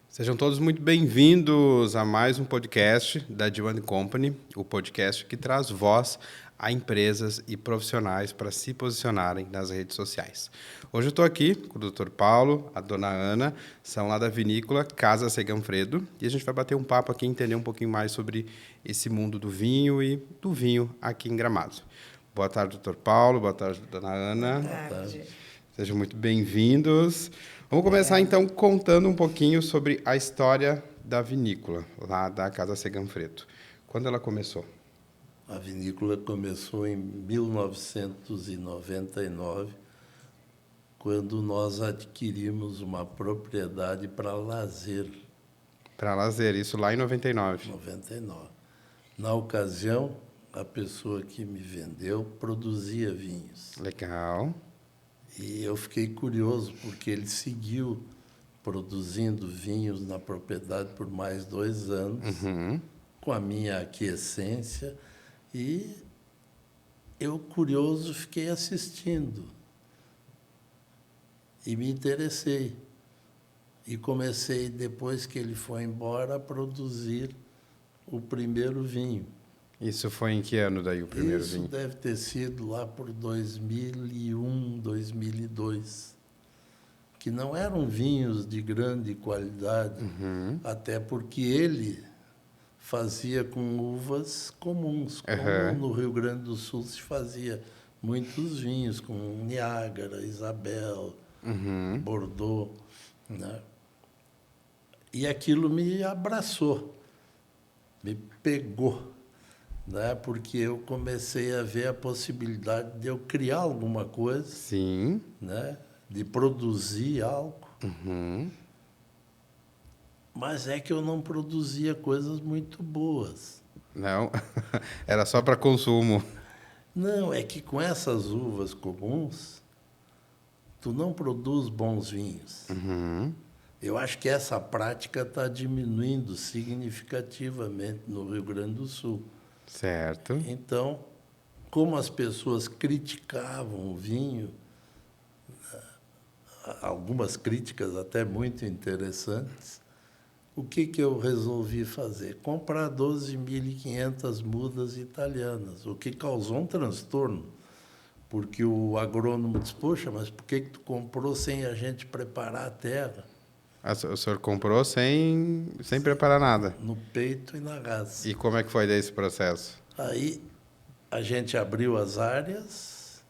Sejam todos muito bem-vindos a mais um podcast da D1 Company, o podcast que traz voz a empresas e profissionais para se posicionarem nas redes sociais. Hoje eu estou aqui com o Dr. Paulo, a Dona Ana, são lá da vinícola Casa Seganfredo, e a gente vai bater um papo aqui, entender um pouquinho mais sobre esse mundo do vinho e do vinho aqui em Gramado. Boa tarde, Dr. Paulo, boa tarde, Dona Ana. Boa tarde. Sejam muito bem-vindos. Vamos começar, então, contando um pouquinho sobre a história da vinícola, lá da Casa Seganfredo. Quando ela começou? A vinícola começou em 1999, quando nós adquirimos uma propriedade para lazer. Para lazer, isso lá em 99. 99. Na ocasião, a pessoa que me vendeu produzia vinhos. Legal. E eu fiquei curioso, porque ele seguiu produzindo vinhos na propriedade por mais 2 anos, com a minha aquiescência, e eu, curioso, fiquei assistindo. E me interessei. E comecei, depois que ele foi embora, a produzir o primeiro vinho. Isso foi em que ano daí, o primeiro Isso vinho? deve ter sido lá por 2001, 2002, que não eram vinhos de grande qualidade, até porque ele fazia com uvas comuns. Como no Rio Grande do Sul se fazia muitos vinhos, com Niágara, Isabel, Bordeaux, né? E aquilo me abraçou, me pegou, né? Porque eu comecei a ver a possibilidade de eu criar alguma coisa, Sim. né? De produzir algo. Mas é que eu não produzia coisas muito boas. Não, era só para consumo. Não, é que com essas uvas comuns, tu não produz bons vinhos. Eu acho que essa prática está diminuindo significativamente no Rio Grande do Sul. Certo. Então, como as pessoas criticavam o vinho, algumas críticas até muito interessantes, o que eu resolvi fazer? Comprar 12.500 mudas italianas, o que causou um transtorno, porque o agrônomo disse, poxa, mas por que tu comprou sem a gente preparar a terra? O senhor comprou sem preparar nada. No peito e na raça. E como é que foi daí esse processo? Aí a gente abriu as áreas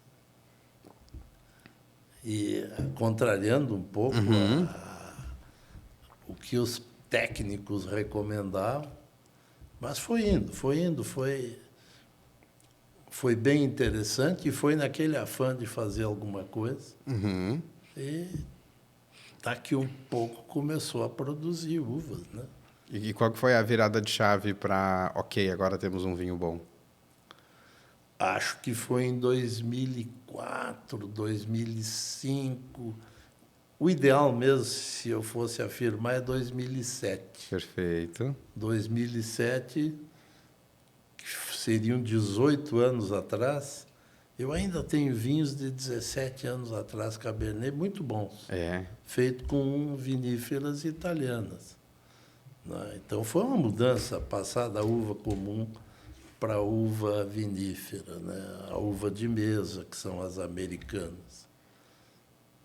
e, contrariando um pouco o que os técnicos recomendavam, mas foi indo, foi bem interessante, e foi naquele afã de fazer alguma coisa. E daqui um pouco começou a produzir uvas, né? E qual que foi a virada de chave para, ok, agora temos um vinho bom? Acho que foi em 2004, 2005. O ideal mesmo, se eu fosse afirmar, é 2007. Perfeito. 2007, que seriam 18 anos atrás, eu ainda tenho vinhos de 17 anos atrás, Cabernet, muito bons. Feito com viníferas italianas. Então, foi uma mudança, passar da uva comum para a uva vinífera, né? A uva de mesa, que são as americanas.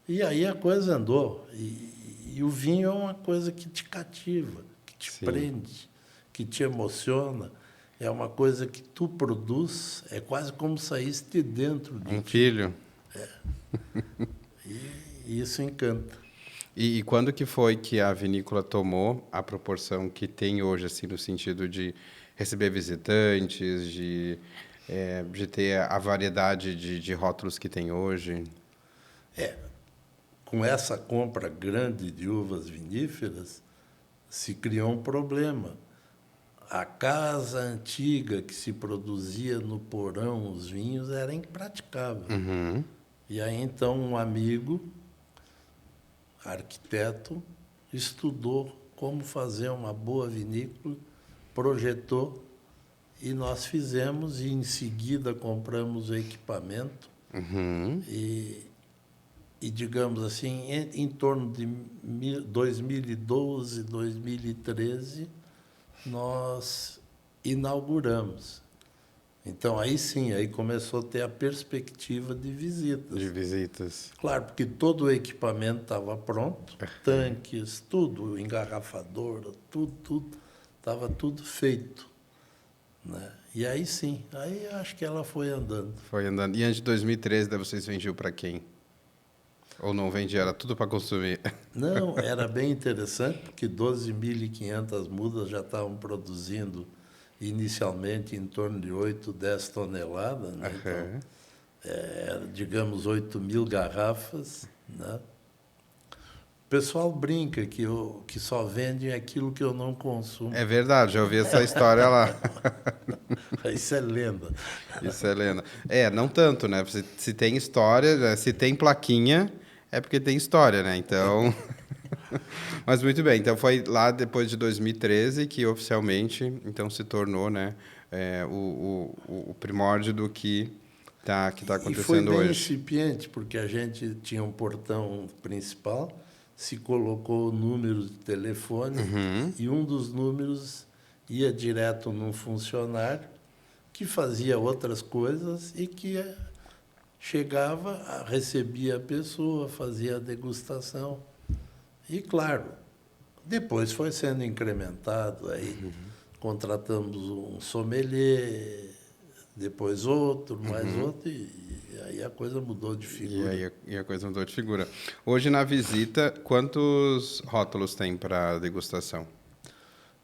E aí a coisa andou. E o vinho é uma coisa que te cativa, que te prende, que te emociona. É uma coisa que tu produz, é quase como saísse de dentro de ti. Um filho. E isso encanta. E quando que foi que a vinícola tomou a proporção que tem hoje, assim, no sentido de receber visitantes, de ter a variedade de rótulos que tem hoje? Com essa compra grande de uvas viníferas, se criou um problema. A casa antiga que se produzia no porão os vinhos era impraticável. E aí, então, um amigo, arquiteto, estudou como fazer uma boa vinícola, projetou, e nós fizemos, e em seguida compramos o equipamento. e digamos assim, em torno de 2012, 2013, nós inauguramos. Então, aí sim, aí começou a ter a perspectiva de visitas. De visitas. Claro, porque todo o equipamento estava pronto, tanques, tudo, engarrafadora, tudo, estava tudo feito. Né? E aí sim, aí acho que ela foi andando. Foi andando. E antes de 2013, daí vocês vendiam para quem? Ou não vendia, era tudo para consumir? Não, era bem interessante, porque 12.500 mudas já estavam produzindo inicialmente em torno de 8, 10 toneladas. Né? Então, digamos, 8.000 garrafas. Né? O pessoal brinca que só vendem aquilo que eu não consumo. É verdade, já ouvi essa história lá. Isso é lenda. Isso é lenda. Não tanto, né? Se tem história, né? Se tem plaquinha, é porque tem história, né? Então... Mas muito bem, então foi lá depois de 2013 que oficialmente então se tornou, né, o primórdio do que tá acontecendo hoje. E foi bem incipiente, porque a gente tinha um portão principal, se colocou números de telefone e um dos números ia direto num funcionário que fazia outras coisas e que chegava, recebia a pessoa, fazia a degustação. E, claro, depois foi sendo incrementado. Aí contratamos um sommelier, depois outro, mais outro, e aí a coisa mudou de figura. E a coisa mudou de figura. Hoje, na visita, quantos rótulos tem para degustação?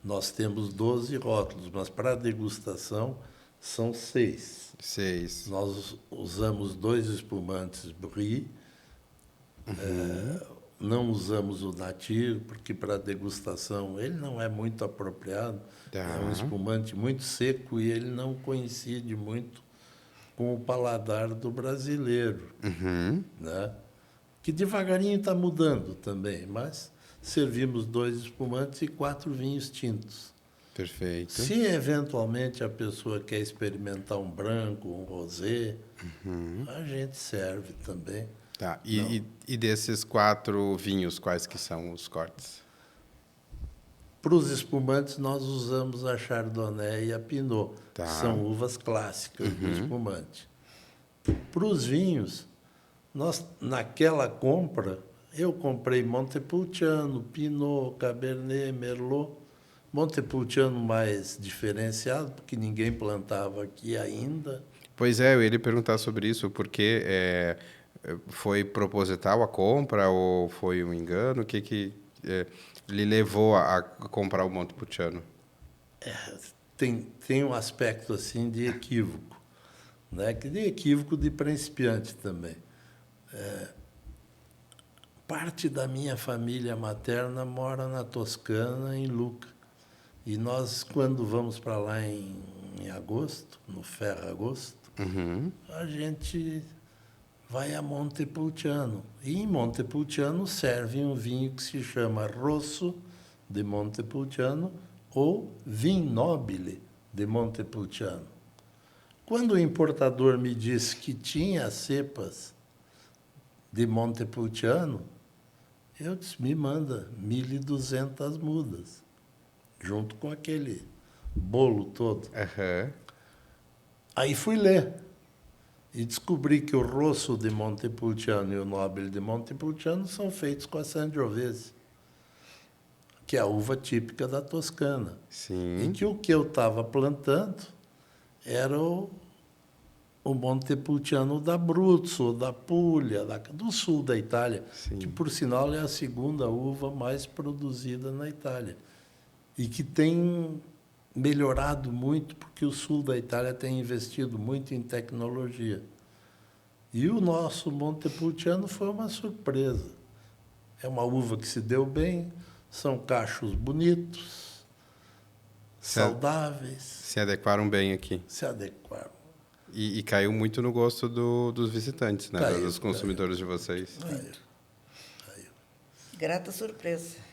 Nós temos 12 rótulos, mas para degustação são 6. 6. Nós usamos 2 espumantes Brie, não usamos o Natir, porque para degustação ele não é muito apropriado. É um espumante muito seco e ele não coincide muito com o paladar do brasileiro. Né? Que devagarinho está mudando também, mas servimos 2 espumantes e 4 vinhos tintos. Perfeito. Se eventualmente a pessoa quer experimentar um branco, um rosé, a gente serve também. Tá. E desses 4 vinhos, quais que são os cortes? Para os espumantes, nós usamos a Chardonnay e a Pinot, que são uvas clássicas do espumante. Para os vinhos, nós, naquela compra, eu comprei Montepulciano, Pinot, Cabernet, Merlot. Montepulciano mais diferenciado, porque ninguém plantava aqui ainda. Pois é, eu ia lhe perguntar sobre isso, porque foi proposital a compra ou foi um engano? O que lhe levou a comprar o Montepulciano? Tem um aspecto assim de equívoco, né? Que de equívoco de principiante também. Parte da minha família materna mora na Toscana, em Lucca. E nós, quando vamos para lá em agosto, no Ferragosto, a gente vai a Montepulciano. E em Montepulciano serve um vinho que se chama Rosso de Montepulciano ou Vignobile de Montepulciano. Quando o importador me disse que tinha cepas de Montepulciano, eu disse, me manda 1.200 mudas, junto com aquele bolo todo. Aí fui ler e descobri que o Rosso de Montepulciano e o Nobile de Montepulciano são feitos com a Sangiovese, que é a uva típica da Toscana. Sim. E que o que eu estava plantando era o Montepulciano da Abruzzo, da Puglia, do sul da Itália, que, por sinal, é a segunda uva mais produzida na Itália. E que tem melhorado muito, porque o sul da Itália tem investido muito em tecnologia. E o nosso Montepulciano foi uma surpresa. É uma uva que se deu bem, são cachos bonitos, saudáveis. Se adequaram bem aqui. Se adequaram. E caiu muito no gosto dos visitantes, né? Dos consumidores de vocês. Caiu. Grata surpresa.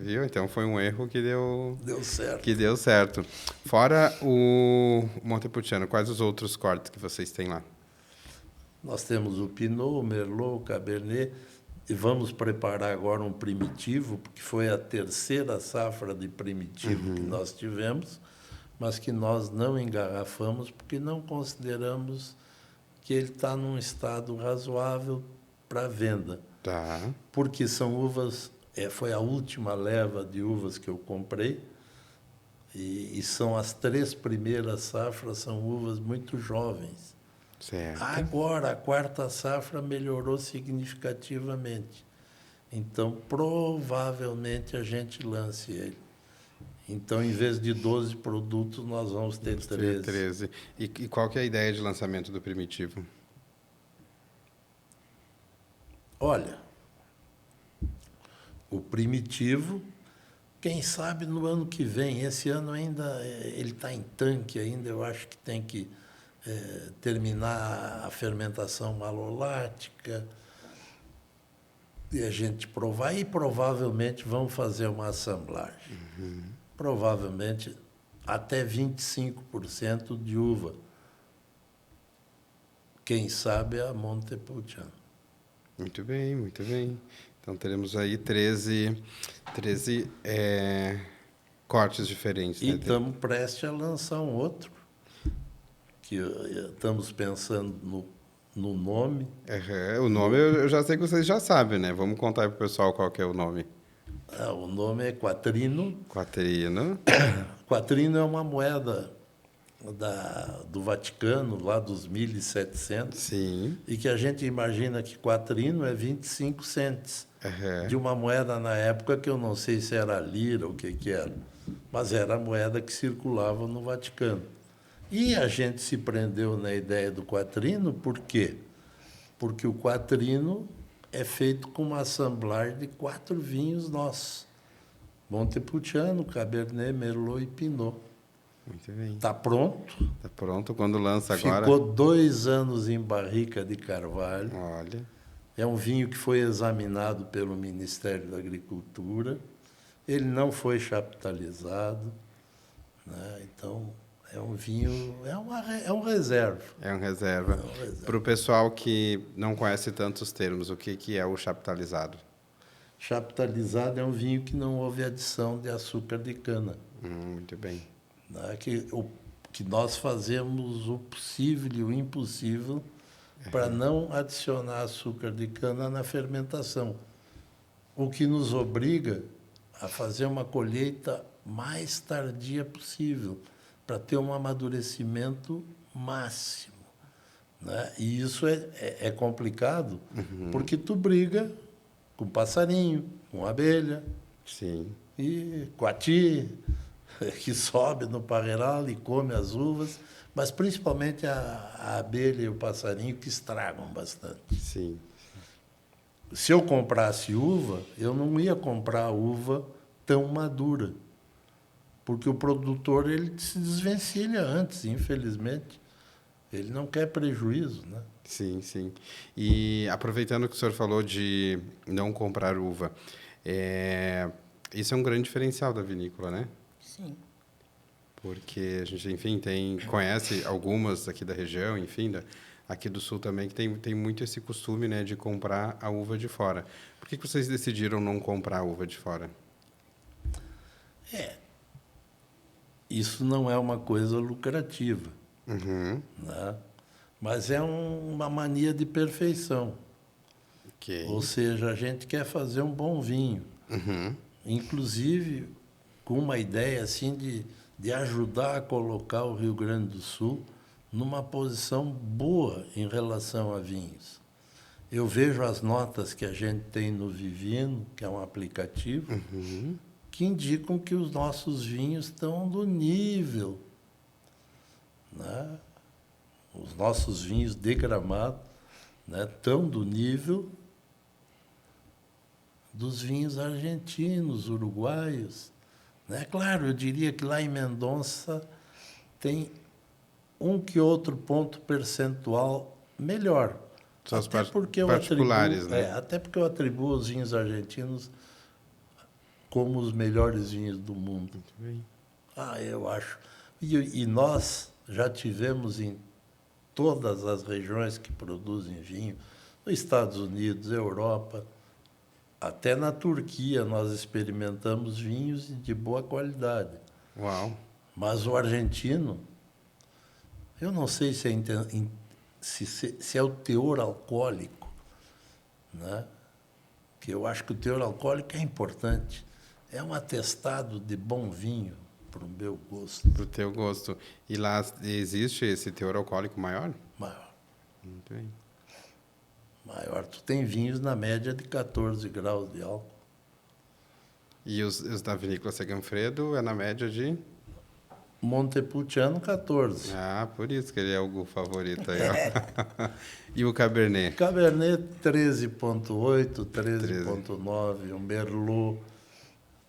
Viu? Então foi um erro que deu certo. Que deu certo. Fora o Montepulciano, quais os outros cortes que vocês têm lá? Nós temos o Pinot, o Merlot, o Cabernet, e vamos preparar agora um primitivo, porque foi a terceira safra de primitivo que nós tivemos, mas que nós não engarrafamos porque não consideramos que ele está num estado razoável para venda. Tá. Porque são uvas, foi a última leva de uvas que eu comprei, e são as 3 primeiras safras, são uvas muito jovens. Certo. Agora, a 4ª safra melhorou significativamente. Então, provavelmente, a gente lance ele. Então, em vez de 12 produtos, nós vamos ter 13. 13. E qual que é a ideia de lançamento do Primitivo? Olha, o Primitivo, quem sabe no ano que vem. Esse ano ainda ele está em tanque ainda, eu acho que tem que terminar a fermentação malolática e a gente provar, e provavelmente vamos fazer uma assemblagem. Provavelmente até 25% de uva. Quem sabe a Montepulciano. Muito bem, muito bem. Então teremos aí 13 cortes diferentes. E estamos prestes a lançar um outro, que estamos pensando no nome. O nome eu já sei que vocês já sabem, né? Vamos contar para o pessoal qual que é o nome. O nome é Quatrino. Quatrino. Quatrino é uma moeda do Vaticano, lá dos 1700. Sim. E que a gente imagina que quatrino é 25 centes. De uma moeda na época que eu não sei se era lira ou o que era, mas era a moeda que circulava no Vaticano. E a gente se prendeu na ideia do quatrino, por quê? Porque o quatrino é feito com uma assemblagem de 4 vinhos nossos. Montepulciano, Cabernet, Merlot e Pinot. Muito bem. Está pronto. Está pronto quando lança agora? Ficou 2 anos em barrica de carvalho. Olha. É um vinho que foi examinado pelo Ministério da Agricultura. Ele não foi chaptalizado, né? Então, é um vinho, é um reserva. É um reserva. Para o pessoal que não conhece tantos termos, o que é o chaptalizado? Chaptalizado é um vinho que não houve adição de açúcar de cana. Muito bem. Né? Que nós fazemos o possível e o impossível para não adicionar açúcar de cana na fermentação, o que nos obriga a fazer uma colheita mais tardia possível, para ter um amadurecimento máximo. Né? E isso é complicado, porque tu briga com passarinho, com abelha, sim, e coati, que sobe no parreiral e come as uvas, mas principalmente a abelha e o passarinho, que estragam bastante. Sim. Se eu comprasse uva, eu não ia comprar uva tão madura, porque o produtor ele se desvencilha antes, infelizmente. Ele não quer prejuízo, né? Sim, sim. E aproveitando que o senhor falou de não comprar uva, isso é um grande diferencial da vinícola, né? Sim. Porque a gente, enfim, conhece algumas aqui da região, enfim, aqui do sul também, que tem muito esse costume, né, de comprar a uva de fora. Por que vocês decidiram não comprar a uva de fora? Isso não é uma coisa lucrativa, né? Mas é uma mania de perfeição. Okay. Ou seja, a gente quer fazer um bom vinho. Inclusive, com uma ideia assim de ajudar a colocar o Rio Grande do Sul numa posição boa em relação a vinhos. Eu vejo as notas que a gente tem no Vivino, que é um aplicativo, que indicam que os nossos vinhos estão do nível, né? Os nossos vinhos de Gramado, né, estão do nível dos vinhos argentinos, uruguaios. Né? Claro, eu diria que lá em Mendonça tem um que outro ponto percentual melhor. São até porque particulares, né? Até porque eu atribuo os vinhos argentinos como os melhores vinhos do mundo. Muito bem. Eu acho. E nós já tivemos em todas as regiões que produzem vinho, nos Estados Unidos, Europa, até na Turquia nós experimentamos vinhos de boa qualidade. Uau! Mas o argentino, eu não sei se é o teor alcoólico, né? Que eu acho que o teor alcoólico é importante. É um atestado de bom vinho, para o meu gosto. Para o teu gosto. E lá existe esse teor alcoólico maior? Maior. Muito bem. Maior. Tu tem vinhos na média de 14 graus de álcool. E os da vinícola Segafredo é na média de? Montepulciano, 14. Ah, por isso que ele é o favorito aí. Ó. E o Cabernet? Cabernet, 13,8, 13,9. O Merlot,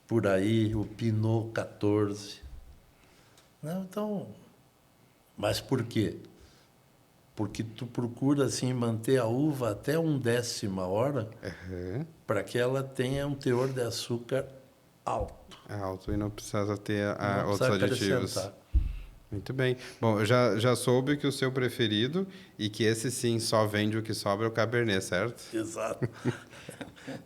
por aí. O Pinot, 14. Não, então, mas por quê? Porque tu procura assim, manter a uva até 1/10 hora para que ela tenha um teor de açúcar alto. Alto e não precisa ter Não outros precisa aditivos. acrescentar. Muito bem. Bom, eu já soube que o seu preferido e que esse sim só vende o que sobra é o Cabernet, certo? Exato.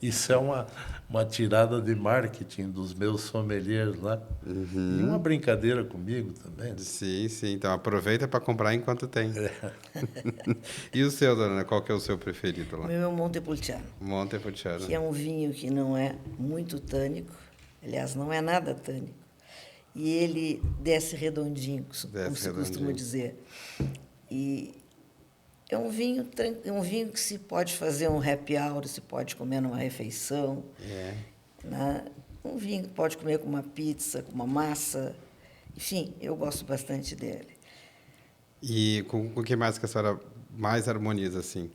Isso é uma tirada de marketing dos meus sommeliers lá. E uma brincadeira comigo também. Né? Sim, sim. Então aproveita para comprar enquanto tem. E o seu, dona, qual que é o seu preferido lá? O meu é o Montepulciano. Montepulciano. Que é um vinho que não é muito tânico. Aliás, não é nada tânico. E ele desce redondinho, como se costuma dizer. E é um vinho que se pode fazer um happy hour, se pode comer numa refeição. Né? Um vinho que pode comer com uma pizza, com uma massa. Enfim, eu gosto bastante dele. E com o que mais que a senhora mais harmoniza, assim,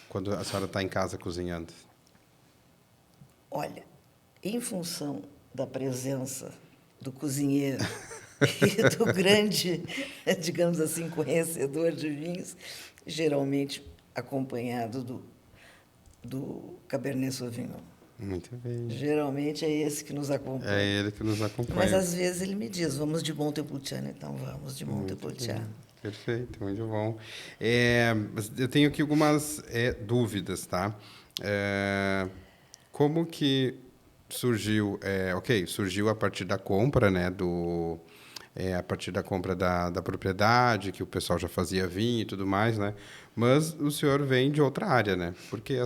quando a senhora está em casa cozinhando? Olha, em função da presença do cozinheiro e do grande, digamos assim, conhecedor de vinhos, geralmente acompanhado do Cabernet Sauvignon. Muito bem. Geralmente é esse que nos acompanha. É ele que nos acompanha. Mas às vezes ele me diz, vamos de Montepulciano, então vamos de Montepulciano. Perfeito, muito bom. Eu tenho aqui algumas dúvidas, tá? Como que surgiu? Surgiu a partir da compra, né? A partir da compra da propriedade, que o pessoal já fazia vinho e tudo mais, né? Mas o senhor vem de outra área, né? Porque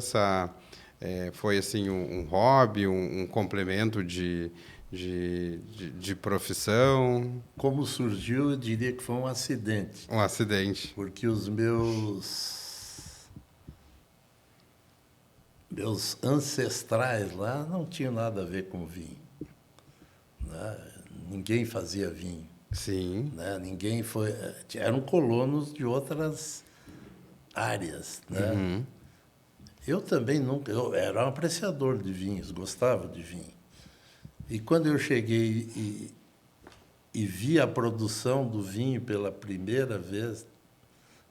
foi assim um hobby, um complemento de profissão? Como surgiu, eu diria que foi um acidente. Um acidente. Porque os meus ancestrais lá não tinham nada a ver com vinho. Né? Ninguém fazia vinho. Sim. Né? Ninguém foi... Eram colonos de outras áreas. Né? Uhum. Eu também nunca... Eu era um apreciador de vinhos, gostava de vinho. E quando eu cheguei e vi a produção do vinho pela primeira vez,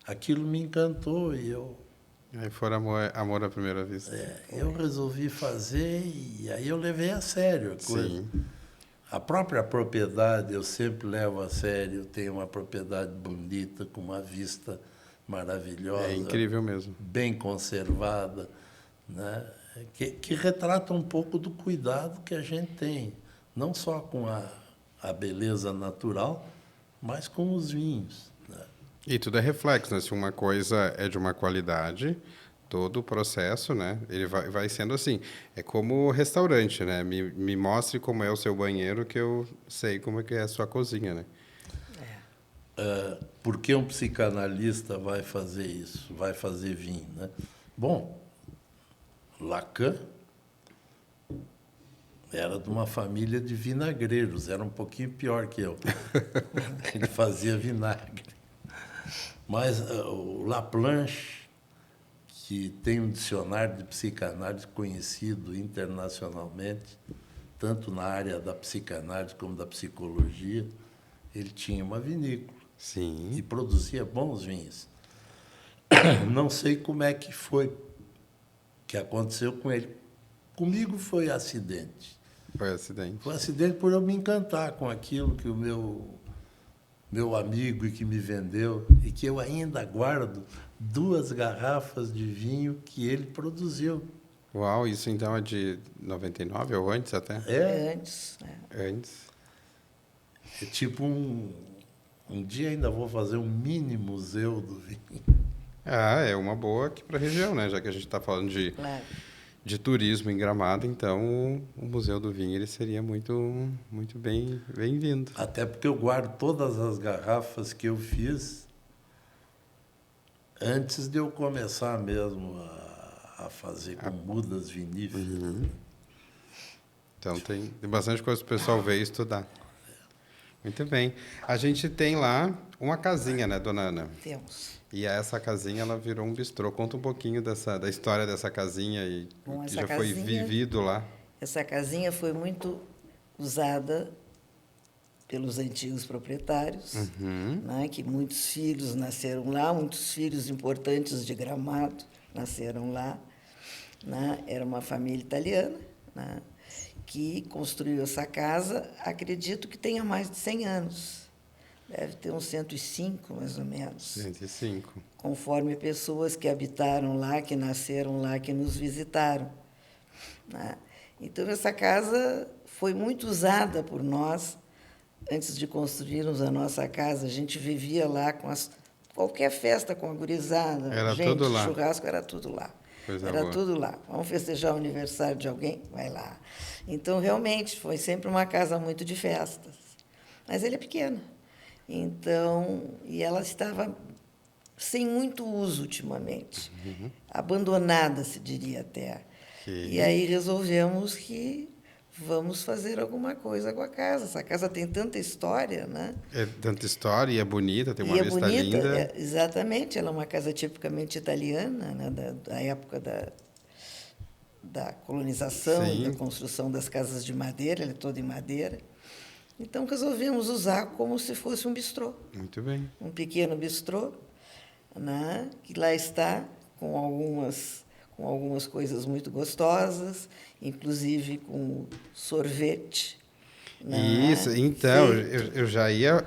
aquilo me encantou e eu... Aí foi amor à primeira vista. Eu resolvi fazer e aí eu levei a sério a coisa. Sim. A própria propriedade eu sempre levo a sério. Eu tenho uma propriedade bonita, com uma vista maravilhosa. É incrível mesmo. Bem conservada, né? Que retrata um pouco do cuidado que a gente tem, não só com a beleza natural, mas com os vinhos. Né? E tudo é reflexo, né? Se uma coisa é de uma qualidade, todo o processo, né? Ele vai sendo assim. É como restaurante, né? Me mostre como é o seu banheiro que eu sei como é que é a sua cozinha, né? Por que um psicanalista vai fazer isso? Vai fazer vinho, né? Bom, Lacan era de uma família de vinagreiros, era um pouquinho pior que eu. Ele fazia vinagre. Mas o Laplanche, que tem um dicionário de psicanálise conhecido internacionalmente, tanto na área da psicanálise como da psicologia, ele tinha uma vinícola. Sim. E produzia bons vinhos. Não sei como é que foi que aconteceu com ele. Comigo foi acidente. Foi acidente. Foi acidente por eu me encantar com aquilo que o meu amigo e que me vendeu, e que eu ainda guardo 2 garrafas de vinho que ele produziu. Uau, isso então é de 99 ou antes até? É antes. Antes. É tipo um dia ainda vou fazer um mini museu do vinho. Ah, é uma boa aqui para a região, né? Já que a gente está falando de turismo em Gramado, então o Museu do Vinho ele seria muito, muito bem-vindo. Até porque eu guardo todas as garrafas que eu fiz antes de eu começar mesmo a fazer com mudas viníferas. Uhum. Então tem bastante coisa para o pessoal ver e estudar. Muito bem. A gente tem lá uma casinha, né, dona Ana? Temos. E essa casinha, ela virou um bistrô. Conta um pouquinho da história dessa casinha e que já foi vivido lá. Essa casinha foi muito usada pelos antigos proprietários, né, que muitos filhos nasceram lá, muitos filhos importantes de Gramado nasceram lá. Né? Era uma família italiana, né, que construiu essa casa, acredito que tenha mais de 100 anos. Deve ter uns 105, mais ou menos. 105. Conforme pessoas que habitaram lá, que nasceram lá, que nos visitaram. Né? Então, essa casa foi muito usada por nós. Antes de construirmos a nossa casa, a gente vivia lá com qualquer festa com a gurizada. Era tudo lá. Churrasco, era tudo lá. Era tudo lá. Vamos festejar o aniversário de alguém? Vai lá. Então, realmente, foi sempre uma casa muito de festas. Mas ele é pequena. Então, e ela estava sem muito uso ultimamente. Abandonada, se diria até. E aí resolvemos que vamos fazer alguma coisa com a casa. Essa casa tem tanta história, né? É tanta história e é bonita, tem uma vista linda. Exatamente, ela é uma casa tipicamente italiana, né? Da época da colonização e da construção das casas de madeira, ela é toda em madeira. Então, resolvemos usar como se fosse um bistrô. Muito bem. Um pequeno bistrô, né? Que lá está com algumas coisas muito gostosas, inclusive com sorvete. Né? Isso, então, eu já ia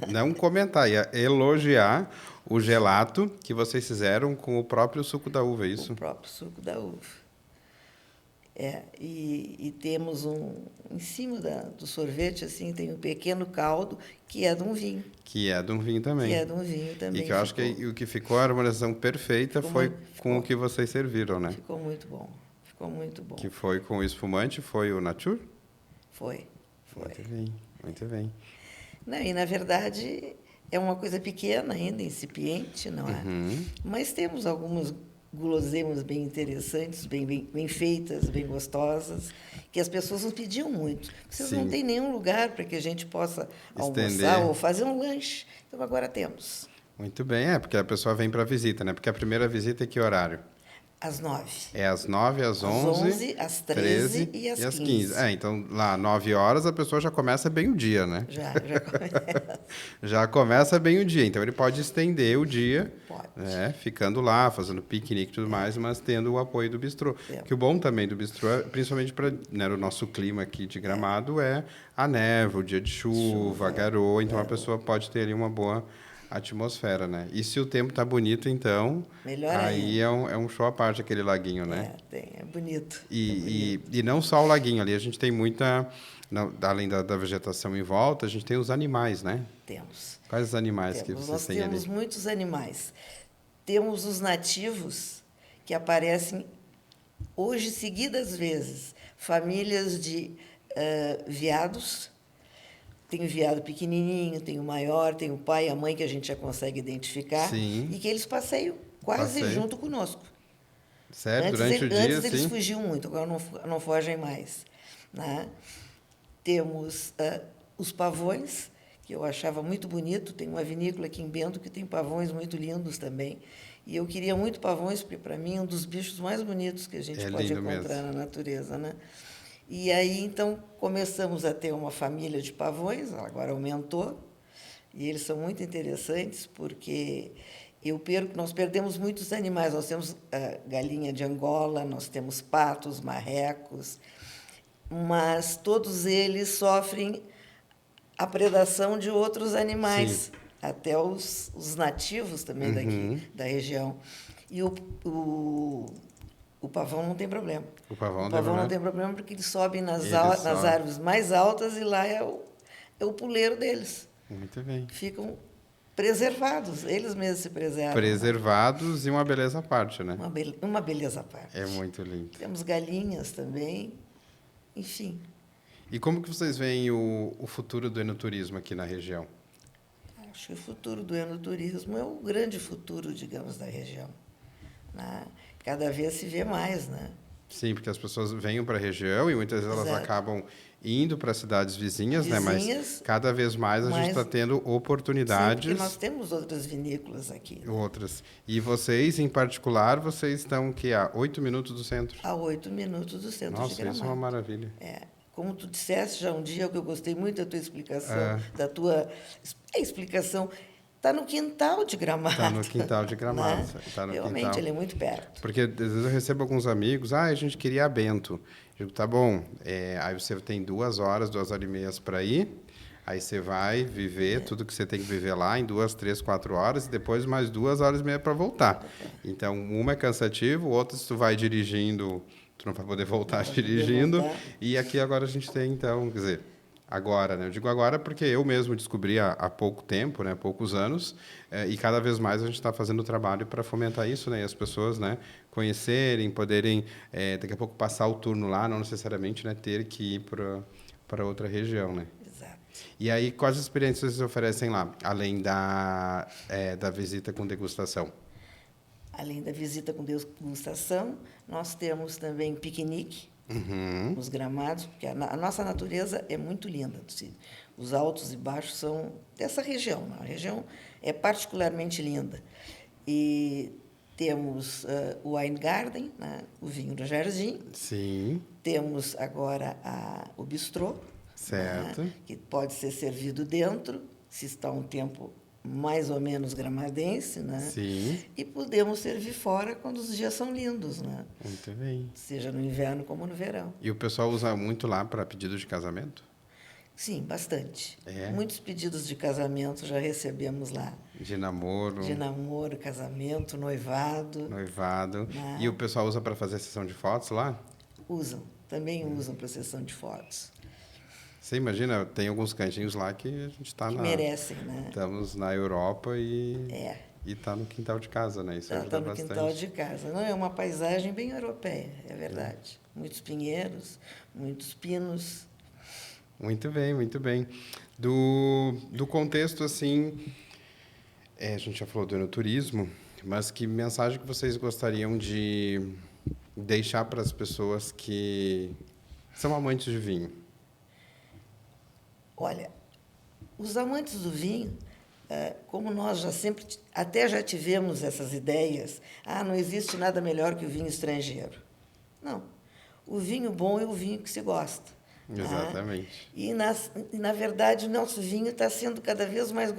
não comentar, ia elogiar o gelato que vocês fizeram com o próprio suco da uva, é isso? O próprio suco da uva. E temos em cima do sorvete, assim, tem um pequeno caldo que é de um vinho. Que é de um vinho também. Que é de um vinho também. E que eu acho que o que ficou a harmonização perfeita foi com o que vocês serviram, né? Ficou muito bom. Ficou muito bom. Que foi com o espumante, foi o Nature? Foi. Muito bem, muito bem. Não, e, na verdade, é uma coisa pequena ainda, incipiente, não é? Mas temos algumas guloseimas bem interessantes, bem feitas, bem gostosas, que as pessoas nos pediam muito. Vocês não têm nenhum lugar para que a gente possa almoçar ou fazer um lanche. Então, agora temos. Muito bem, porque a pessoa vem para a visita, né? Porque a primeira visita é que horário? Às 9. É às 9, às 11, às 13 e às 15. Então, lá, 9 horas, a pessoa já começa bem o dia, né? Já começa. Já começa bem o dia. Então, ele pode estender o dia, pode. Ficando lá, fazendo piquenique e tudo mais, mas tendo o apoio do bistrô. Que o bom também do bistrô, principalmente para o nosso clima aqui de Gramado, é a neve, o dia de chuva, a garoa. Então, a pessoa pode ter ali uma boa atmosfera, né? E se o tempo tá bonito, então melhor aí é um show à parte aquele laguinho, né? É bonito. E não só o laguinho ali, a gente tem muita, além da vegetação em volta, a gente tem os animais, né? Temos. Quais os animais que vocês têm ali? Nós temos muitos animais. Temos os nativos que aparecem hoje seguidas vezes, famílias de veados. Tem o veado pequenininho, tem o maior, tem o pai e a mãe que a gente já consegue identificar. Sim. E que eles passeiam quase junto conosco. Sério? Durante o dia, antes eles fugiam muito, agora não fogem mais. Né? Temos os pavões, que eu achava muito bonito. Tem uma vinícola aqui em Bento que tem pavões muito lindos também. E eu queria muito pavões, porque, para mim, é um dos bichos mais bonitos que a gente pode encontrar na natureza. Né? E aí, então, começamos a ter uma família de pavões, agora aumentou, e eles são muito interessantes, porque nós perdemos muitos animais. Nós temos galinha de Angola, nós temos patos, marrecos, mas todos eles sofrem a predação de outros animais, até os nativos também daqui, da região. E o pavão não tem problema. O pavão não tem problema porque eles sobem nas árvores mais altas e lá é o puleiro deles. Muito bem. Ficam preservados, eles mesmos se preservam. Preservados e uma beleza à parte, né? Uma beleza à parte. É muito lindo. Temos galinhas também, enfim. E como que vocês veem o futuro do enoturismo aqui na região? Acho que o futuro do enoturismo é o grande futuro, digamos, da região. Cada vez se vê mais, né? Sim, porque as pessoas vêm para a região e muitas vezes elas acabam indo para cidades vizinhas, né? Mas cada vez mais a gente está tendo oportunidades. Sim, porque nós temos outras vinícolas aqui. Né? Outras. E vocês, em particular, vocês estão a 8 minutos do centro? A 8 minutos do centro de Gramado. Nossa, isso é uma maravilha. Como tu disseste já um dia, que eu gostei muito da tua explicação, da tua explicação, está no quintal de Gramado. Está no quintal de Gramado. Né? Realmente, ele é muito perto. Porque às vezes eu recebo alguns amigos, a gente queria ir a Bento. Eu digo, tá bom, aí você tem 2 horas, 2 horas e meia para ir, aí você vai viver tudo que você tem que viver lá em 2, 3, 4 horas e depois mais 2 horas e meia para voltar. Então, uma é cansativo, outra se tu vai dirigindo, tu não vai poder voltar dirigindo. E aqui agora a gente tem, então, quer dizer, agora, né? Eu digo agora porque eu mesmo descobri há pouco tempo, né? Há poucos anos, e cada vez mais a gente está fazendo trabalho para fomentar isso, né? E as pessoas, né? Conhecerem, poderem, daqui a pouco passar o turno lá, não necessariamente, né? Ter que ir para outra região, né? Exato. E aí, quais experiências vocês oferecem lá, além da visita com degustação? Além da visita com degustação, nós temos também piquenique nos gramados, porque a nossa natureza é muito linda. Os altos e baixos são dessa região. A região é particularmente linda. E temos o Wine Garden, né, o vinho do Jardim. Sim. Temos agora o bistrô, certo. Né, que pode ser servido dentro, se está um tempo mais ou menos gramadense, né? Sim. E podemos servir fora quando os dias são lindos, né? Muito bem. Seja no inverno como no verão. E o pessoal usa muito lá para pedidos de casamento? Sim, bastante. É? Muitos pedidos de casamento já recebemos lá. De namoro? De namoro, casamento, noivado. Noivado. Né? E o pessoal usa para fazer sessão de fotos lá? Usam. Também usam para sessão de fotos. Você imagina, tem alguns cantinhos lá que a gente está na... merecem, né? Estamos na Europa e está no quintal de casa, né? Isso ajuda bastante. Está no quintal de casa. Não, é uma paisagem bem europeia, é verdade. Muitos pinheiros, muitos pinos. Muito bem, muito bem. Do contexto, assim, a gente já falou do enoturismo, mas que mensagem que vocês gostariam de deixar para as pessoas que são amantes de vinho? Olha, os amantes do vinho, como nós até já tivemos essas ideias, não existe nada melhor que o vinho estrangeiro. Não. O vinho bom é o vinho que se gosta. Exatamente. E, na verdade, o nosso vinho está sendo cada vez mais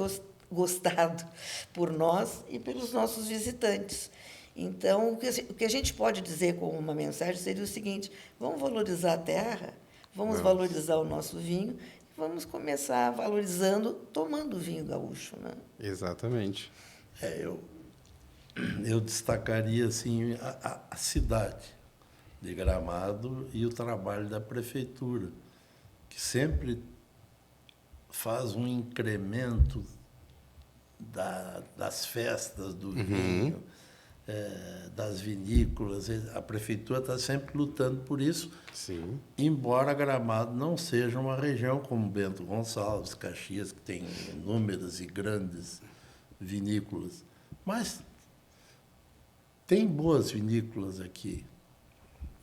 gostado por nós e pelos nossos visitantes. Então, o que a gente pode dizer com uma mensagem seria o seguinte: vamos valorizar a terra, vamos valorizar o nosso vinho, vamos começar valorizando, tomando vinho gaúcho. Né? Exatamente. Eu destacaria assim, a cidade de Gramado e o trabalho da prefeitura, que sempre faz um incremento das festas do vinho, das vinícolas. A prefeitura está sempre lutando por isso. Sim. Embora Gramado não seja uma região como Bento Gonçalves, Caxias, que tem inúmeras e grandes vinícolas. Mas tem boas vinícolas aqui.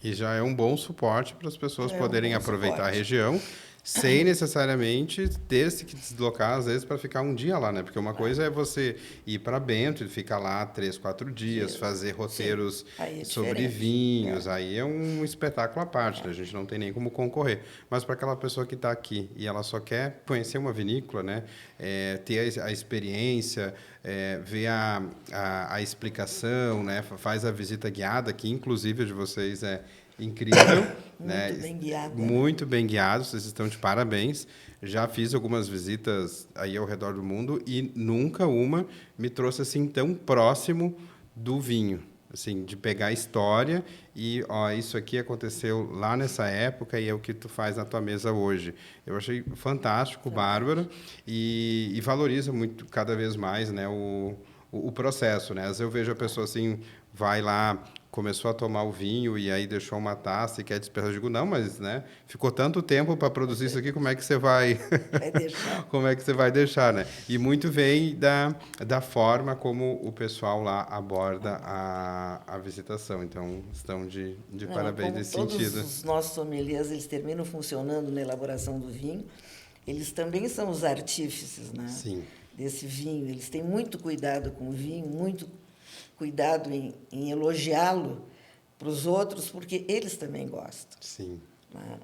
E já é um bom suporte para as pessoas poderem aproveitar a região, sem necessariamente ter -se que deslocar, às vezes, para ficar um dia lá, né? Porque uma coisa é você ir para Bento e ficar lá 3, 4 dias, fazer roteiros sobre vinhos, aí é um espetáculo à parte, né? A gente não tem nem como concorrer. Mas para aquela pessoa que está aqui e ela só quer conhecer uma vinícola, né? Ter a experiência, ver a explicação, né? Faz a visita guiada, que inclusive de vocês incrível. Muito bem guiado. Muito bem guiado, vocês estão de parabéns. Já fiz algumas visitas aí ao redor do mundo e nunca uma me trouxe assim tão próximo do vinho. Assim, de pegar a história e, ó, isso aqui aconteceu lá nessa época e é o que tu faz na tua mesa hoje. Eu achei fantástico, Bárbara, e valoriza muito, cada vez mais, né, o processo, né? Às vezes eu vejo a pessoa assim, vai lá, começou a tomar o vinho e aí deixou uma taça e quer despertar. Eu digo, não, mas, né, ficou tanto tempo para produzir isso aqui, como é que você vai deixar? Como é que você vai deixar, né? E muito vem da forma como o pessoal lá aborda a visitação. Então, estão de parabéns nesse sentido. Todos os nossos sommeliers, eles terminam funcionando na elaboração do vinho. Eles também são os artífices, né? Sim. Desse vinho. Eles têm muito cuidado com o vinho, muito cuidado em elogiá-lo para os outros, porque eles também gostam. Sim. Né?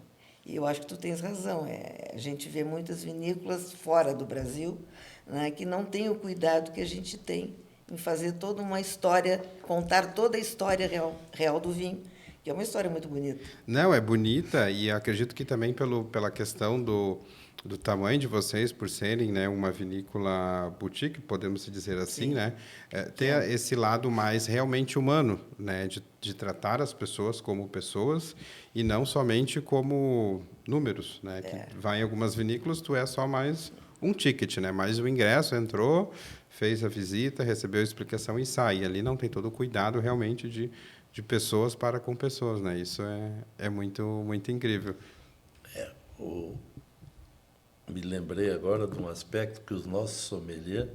E eu acho que tu tens razão. A gente vê muitas vinícolas fora do Brasil, né, que não têm o cuidado que a gente tem em fazer toda uma história, contar toda a história real do vinho, que é uma história muito bonita. Não, é bonita e acredito que também pela questão do tamanho de vocês, por serem, né, uma vinícola boutique, podemos dizer assim, Sim. né, ter esse lado mais realmente humano, né, de tratar as pessoas como pessoas e não somente como números, né, que vai em algumas vinícolas, tu é só mais um ticket, né, mais um ingresso, entrou, fez a visita, recebeu a explicação e sai. E ali não tem todo o cuidado realmente de pessoas para com pessoas, né, isso é muito, muito incrível. Me lembrei agora de um aspecto que os nossos sommeliers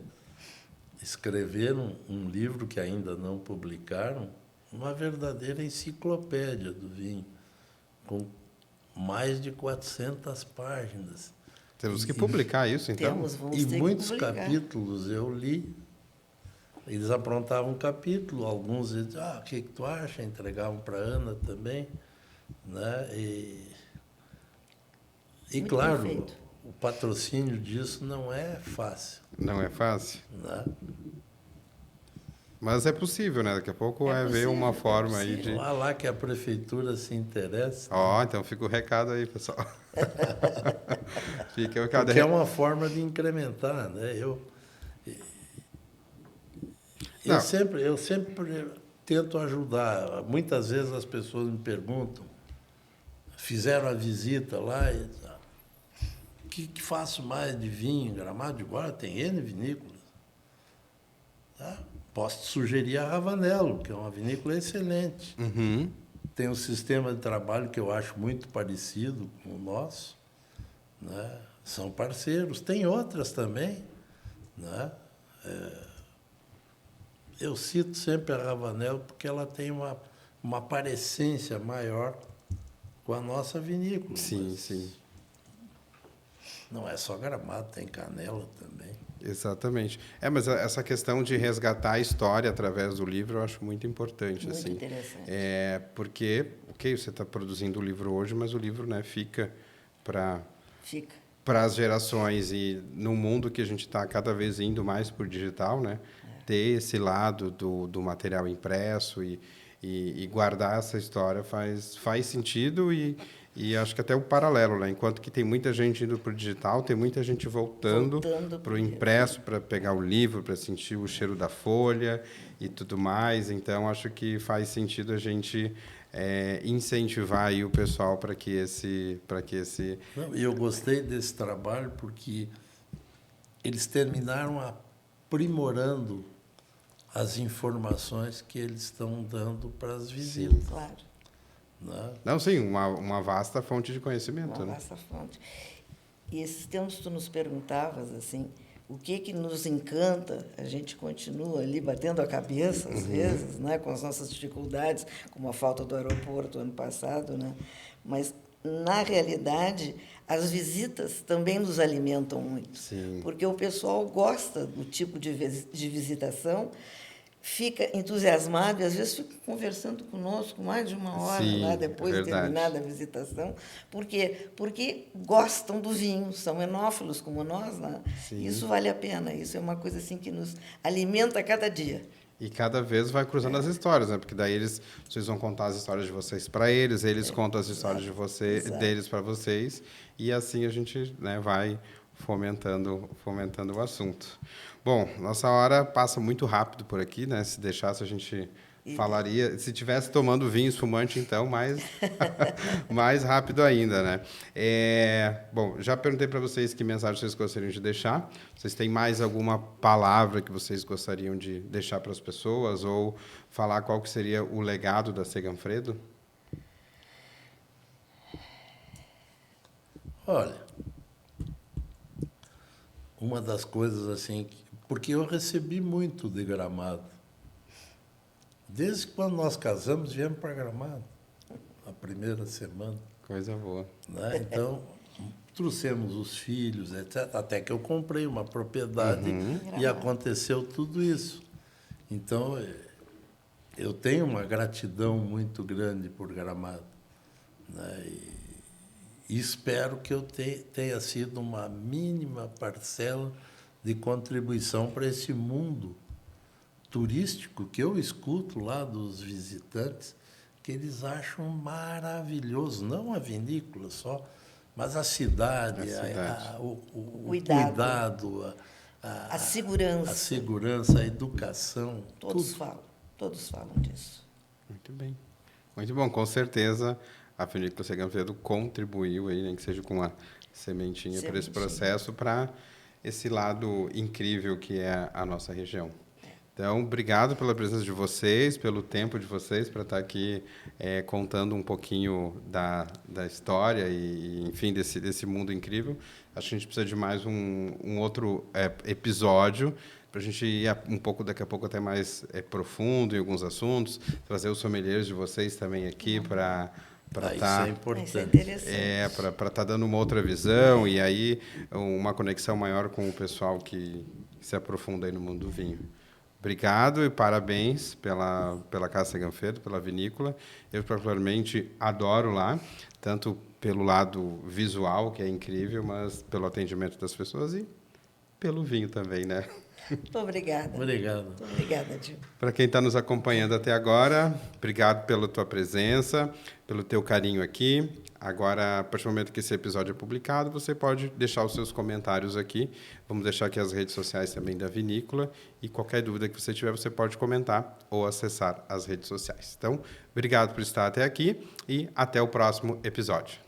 escreveram um livro que ainda não publicaram, uma verdadeira enciclopédia do vinho, com mais de 400 páginas. Temos que publicar isso, então? E muitos capítulos eu li. Eles aprontavam um capítulo, alguns diziam, o que tu acha? Entregavam para a Ana também. Né? E claro, perfeito. O patrocínio disso não é fácil. Não é fácil? Né? Mas é possível, né? Daqui a pouco vai haver uma forma aí de... Olha lá que a prefeitura se interessa. Então fica o recado aí, pessoal. Fica o recado. Porque é uma forma de incrementar, né? Eu sempre tento ajudar. Muitas vezes as pessoas me perguntam, fizeram a visita lá e que faço mais de vinho, Gramado? Agora tem N vinícolas. Tá? Posso te sugerir a Ravanello, que é uma vinícola excelente. Uhum. Tem um sistema de trabalho que eu acho muito parecido com o nosso. Né? São parceiros. Tem outras também. Né? Eu cito sempre a Ravanello porque ela tem uma parecência maior com a nossa vinícola. Sim, sim. Não é só Gramado, tem Canela também. Exatamente. Mas essa questão de resgatar a história através do livro eu acho muito importante. Muito assim. interessante. Porque, você está produzindo o livro hoje, mas o livro, né, fica para as gerações e no mundo que a gente está cada vez indo mais por digital, né, ter esse lado do material impresso e guardar essa história faz sentido e acho que até o paralelo, né? Enquanto que tem muita gente indo para o digital, tem muita gente voltando para o impresso, para pegar o livro, para sentir o cheiro da folha e tudo mais. Então, acho que faz sentido a gente incentivar aí o pessoal para que esse... Eu gostei desse trabalho porque eles terminaram aprimorando as informações que eles estão dando para as visitas. Sim, claro. Não, sim, uma vasta fonte de conhecimento. Uma vasta fonte. E esses tempos tu nos perguntavas, assim, o que nos encanta, a gente continua ali batendo a cabeça, às vezes, né, com as nossas dificuldades, como a falta do aeroporto ano passado, né? Mas, na realidade, as visitas também nos alimentam muito. Sim. Porque o pessoal gosta do tipo de visitação, fica entusiasmado e, às vezes, fica conversando conosco mais de uma hora. Sim, lá depois de terminada a visitação. Por quê? Porque gostam do vinho, são enófilos como nós. Né? Isso vale a pena, isso é uma coisa assim, que nos alimenta a cada dia. E cada vez vai cruzando as histórias, né? Porque daí vocês vão contar as histórias de vocês para eles contam as histórias deles para vocês, e assim a gente, né, vai fomentando o assunto. Bom, nossa hora passa muito rápido por aqui, né? Se deixasse a gente falaria, se tivesse tomando vinho espumante, então, mais rápido ainda, né? Bom, já perguntei para vocês que mensagem vocês gostariam de deixar. Vocês têm mais alguma palavra que vocês gostariam de deixar para as pessoas, ou falar qual que seria o legado da Segafredo? Olha, uma das coisas assim, porque eu recebi muito de Gramado. Desde quando nós casamos, viemos para Gramado, a primeira semana. Coisa boa. Né? Então, trouxemos os filhos, etc. Até que eu comprei uma propriedade e aconteceu tudo isso. Então, eu tenho uma gratidão muito grande por Gramado. Né? E espero que eu tenha sido uma mínima parcela de contribuição para esse mundo turístico que eu escuto lá dos visitantes, que eles acham maravilhoso, não a vinícola só, mas a cidade, o cuidado, a segurança, a educação. Todos falam disso. Muito bem. Muito bom, com certeza a Vinícola Segafredo contribuiu aí, nem que seja com uma sementinha para esse processo, para esse lado incrível que é a nossa região. Então, obrigado pela presença de vocês, pelo tempo de vocês para estar aqui contando um pouquinho da história e enfim, desse mundo incrível. Acho que a gente precisa de mais um outro episódio para a gente ir um pouco, daqui a pouco, até mais profundo em alguns assuntos, trazer os sommeliers de vocês também aqui para isso é importante. Para estar dando uma outra visão e aí uma conexão maior com o pessoal que se aprofunda aí no mundo do vinho. Obrigado e parabéns pela Casa Segafredo, pela vinícola. Eu, particularmente, adoro lá, tanto pelo lado visual, que é incrível, mas pelo atendimento das pessoas e pelo vinho também, né? Muito obrigada. Obrigado. Muito obrigada, Gil. Para quem está nos acompanhando até agora, obrigado pela tua presença, pelo teu carinho aqui. Agora, a partir do momento que esse episódio é publicado, você pode deixar os seus comentários aqui. Vamos deixar aqui as redes sociais também da vinícola. E qualquer dúvida que você tiver, você pode comentar ou acessar as redes sociais. Então, obrigado por estar até aqui e até o próximo episódio.